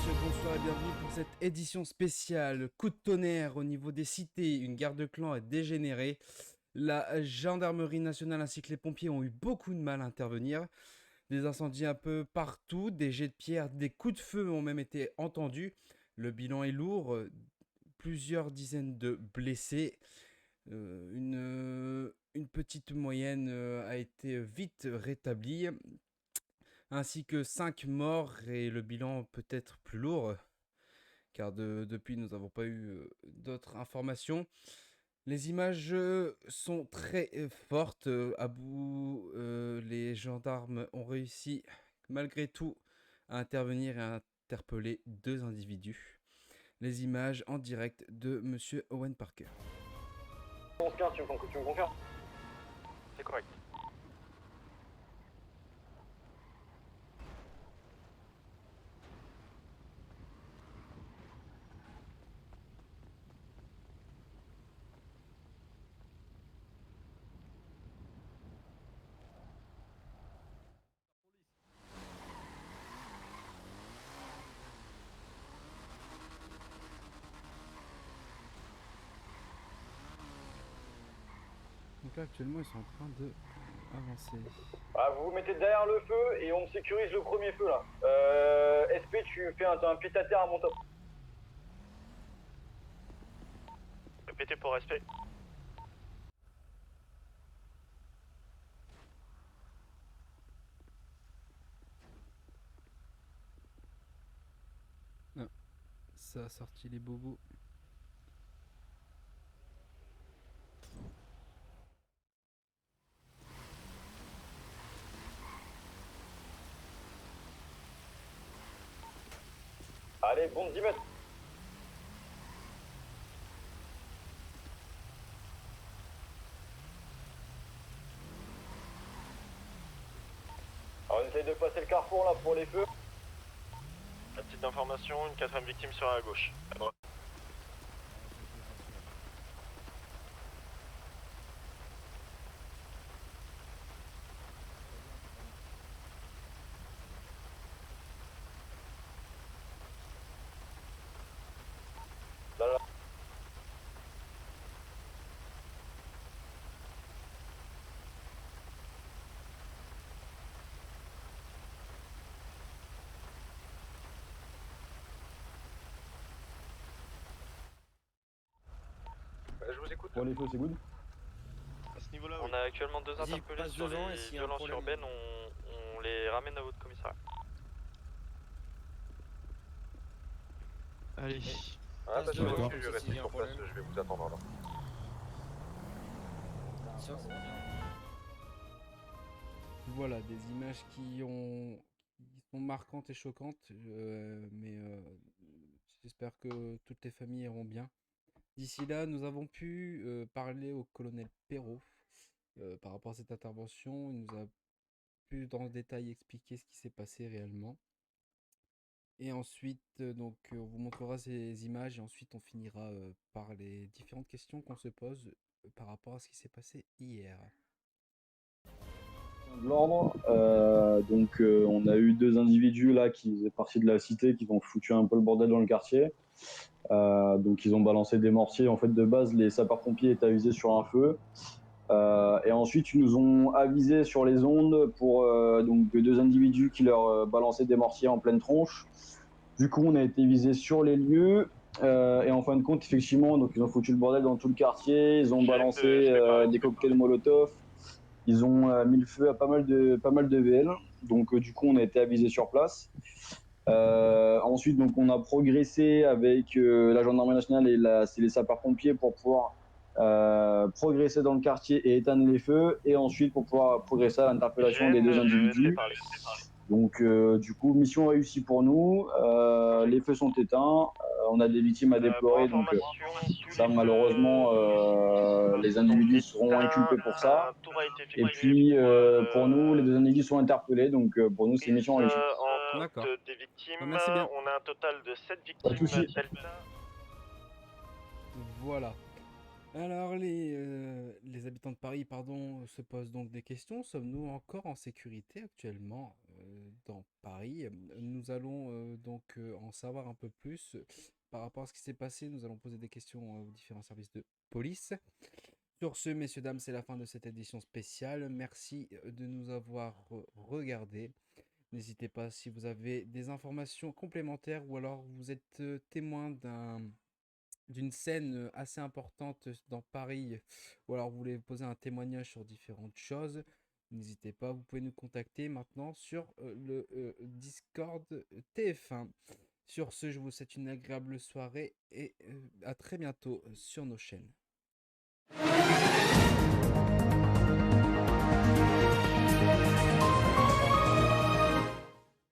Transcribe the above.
messieurs, bonsoir et bienvenue pour cette édition spéciale. Coup de tonnerre au niveau des cités, une guerre de clans a dégénéré. La gendarmerie nationale ainsi que les pompiers ont eu beaucoup de mal à intervenir. Des incendies un peu partout, des jets de pierre, des coups de feu ont même été entendus. Le bilan est lourd, plusieurs dizaines de blessés. Une petite moyenne a été vite rétablie, ainsi que 5 morts et le bilan peut être plus lourd car depuis nous n'avons pas eu d'autres informations. Les images sont très fortes. À bout, les gendarmes ont réussi malgré tout à intervenir et à interpeller 2 individus. Les images en direct de Monsieur Owen Parker. 11-15, tu me confirmes? C'est correct. Donc là actuellement ils sont en train de avancer. Ah, vous vous mettez derrière le feu et on sécurise le premier feu là. SP, tu fais un pied à terre à mon top. Répétez pour respect. Ah, ça a sorti les bobos. Allez, bon 10 mètres. Alors on essaye de passer le carrefour là pour les feux. À titre d'information, une 4ème victime sera à gauche. À droite. Là, là. Je vous écoute. Pour les feux, c'est good. À ce niveau-là, on a actuellement 2 interpellés sur les violences urbaines. On les ramène à votre commissariat. Allez. Ah, bah, je D'accord. vais rester sur place, je vais vous attendre là. Voilà, des images qui sont marquantes et choquantes, mais j'espère que toutes les familles iront bien. D'ici là, nous avons pu parler au colonel Perrault par rapport à cette intervention. Il nous a pu dans le détail expliquer ce qui s'est passé réellement. Et ensuite, on vous montrera ces images et ensuite on finira par les différentes questions qu'on se pose par rapport à ce qui s'est passé hier. De l'ordre, on a eu 2 individus là qui faisaient partie de la cité qui ont foutu un peu le bordel dans le quartier. Donc ils ont balancé des mortiers. En fait, de base, les sapeurs-pompiers étaient avisés sur un feu. Et ensuite, ils nous ont avisé sur les ondes pour donc 2 individus qui leur balançaient des mortiers en pleine tronche. Du coup, on a été visés sur les lieux. Et en fin de compte, effectivement, donc ils ont foutu le bordel dans tout le quartier. Ils ont balancé des cocktails Molotov. Ils ont mis le feu à pas mal de VL. Donc, du coup, on a été avisés sur place. Ensuite, donc, on a progressé avec la gendarmerie nationale et les sapeurs-pompiers pour pouvoir progresser dans le quartier et éteindre les feux. Et ensuite, pour pouvoir progresser à l'interpellation des 2 individus. Donc, du coup, mission réussie pour nous. Les feux sont éteints. On a des victimes à déplorer. Donc, ça, malheureusement, les individus seront inculpés pour ça. Et puis, pour nous, les 2 individus sont interpellés. Donc, pour nous, c'est mission réussie. D'accord. Des victimes, Merci bien. on a un total de 7 Pas de victimes souci. Delta. Voilà. Alors, les habitants de Paris, pardon, se posent donc des questions. Sommes-nous encore en sécurité actuellement dans Paris? Nous allons donc en savoir un peu plus par rapport à ce qui s'est passé. Nous allons poser des questions aux différents services de police. Sur ce, messieurs, dames, c'est la fin de cette édition spéciale. Merci de nous avoir regardés. N'hésitez pas si vous avez des informations complémentaires ou alors vous êtes témoin d'une scène assez importante dans Paris, ou alors vous voulez poser un témoignage sur différentes choses, n'hésitez pas, vous pouvez nous contacter maintenant sur le Discord TF1. Sur ce, je vous souhaite une agréable soirée et à très bientôt sur nos chaînes.